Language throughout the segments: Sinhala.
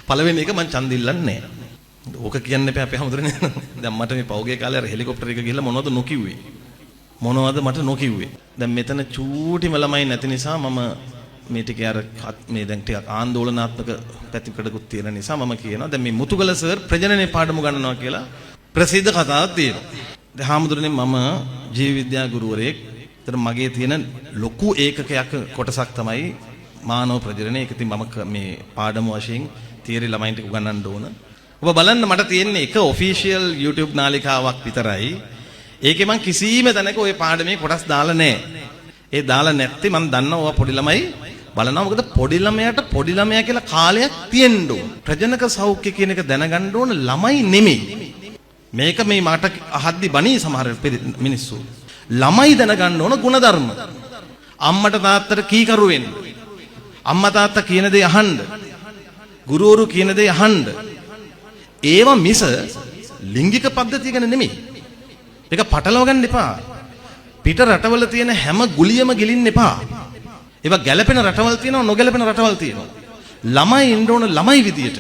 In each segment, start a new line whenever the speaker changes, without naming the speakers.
පළවෙනි එක මං ඡන්ද ඉල්ලන්නේ නැහැ. ඕක කියන්න එපා අපේ හැමදෙරනේ. දැන් මට මේ පෞගේ කාලේ අර හෙලිකොප්ටර් එක ගිහලා මොනවද නොකියුවේ? මොනවද මට නොකියුවේ? දැන් මෙතන චූටිම ළමයි නැති නිසා මම මේ ටික අර මේ දැන් ටිකක් ආందోලනාත්මක පැතිකඩකුත් තියෙන නිසා මම කියනවා දැන් මේ මුතුගල සර් ප්‍රජනනයේ පාඩම ගන්නවා කියලා ප්‍රසිද්ධ කතාවක් තියෙනවා. දැන් හැමදෙරනේ මම ජීව විද්‍යා ගුරුවරයෙක්. ඒතර මගේ තියෙන ලොකු ඒකකයක් කොටසක් තමයි මානව ප්‍රජනනය. ඒක ඉතින් මම මේ පාඩම වශයෙන් තියරි ළමයින්ට උගන්වන්න ඕන. ඔබ බලන්න මට තියෙන්නේ එක ඔෆිෂියල් YouTube නාලිකාවක් විතරයි. ඒකේ මං කිසිම තැනක ওই පාඩමේ කොටස් දාලා නැහැ. ඒ දාලා නැත්තේ මං දන්නවා ඔය පොඩි ළමයි බලනවා. මොකද පොඩි ළමයාට පොඩි ළමයා කියලා කාලයක් තියෙන්න ඕන. ප්‍රජනක සෞඛ්‍ය කියන එක දැනගන්න ඕන ළමයි නෙමෙයි. මේක මේ මට අහද්දි බණී සමහර මිනිස්සු. ළමයි දැනගන්න ඕන ಗುಣධර්ම. අම්මට තාත්තට කීකරු වෙන්න. අම්මා තාත්තා කියන දේ අහන්න. ගුරුවරු කියන දේ අහන්න. ඒව මිස ලිංගික පද්ධතිය ගැන නෙමෙයි. ඒක පටලව ගන්න එපා. පිට රටවල තියෙන හැම ගුලියම ගිලින්න එපා. ඒවා ගැළපෙන රටවල් තියෙනවා නොගැළපෙන රටවල් තියෙනවා. ළමයි ඉන්න ඕන ළමයි විදියට.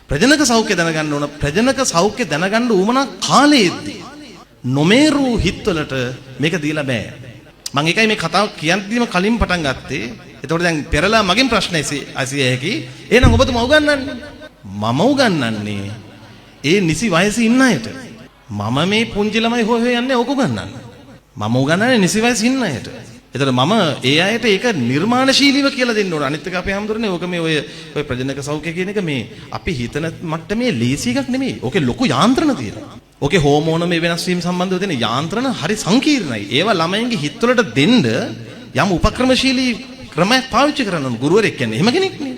ප්‍රජනක සෞඛ්‍ය දැනගන්න ඕන. ප්‍රජනක සෞඛ්‍ය දැනගන්න උවමනා කාලයේදී නොමේරු හිත්වලට මේක දීලා බෑ. මම ඒකයි මේ කතාව කියන්දීම කලින් පටන් ගත්තේ. එතකොට දැන් පෙරලා මගෙන් ප්‍රශ්න ඇසිය හැකි. එහෙනම් ඔබතුමා උගන්වන්නේ. මම උගන්වන්නේ ඒ නිසි වයසේ ඉන්න අයට. මම මේ පුංචි ළමයි හොය යන්නේ ඕක උගන්වන්න. මම උගන්වන්නේ නිසි වයසේ ඉන්න අයට. එතකොට මම ඒ අයට ඒක නිර්මාණශීලීව කියලා දෙන්න ඕන. අනිත් එක අපේ හැමදෙරනේ ඕක මේ ඔය ප්‍රජනක සෞඛ්‍ය කියන එක මේ අපි හිතන මට්ටමේ ලේසි එකක් නෙමෙයි. ඕකේ ලොකු යාන්ත්‍රණ තියෙනවා. ඕකේ හෝමෝන මේ වෙනස් වීම සම්බන්ධව තියෙන යාන්ත්‍රණ හරි සංකීර්ණයි. ඒවා ළමයින්ගේ හිතවලට දෙන්න යම් උපක්‍රමශීලී ක්‍රමයක් පාවිච්චි කරන්න ඕන. ගුරුවරයෙක් කියන්නේ එහෙම කෙනෙක් නේ.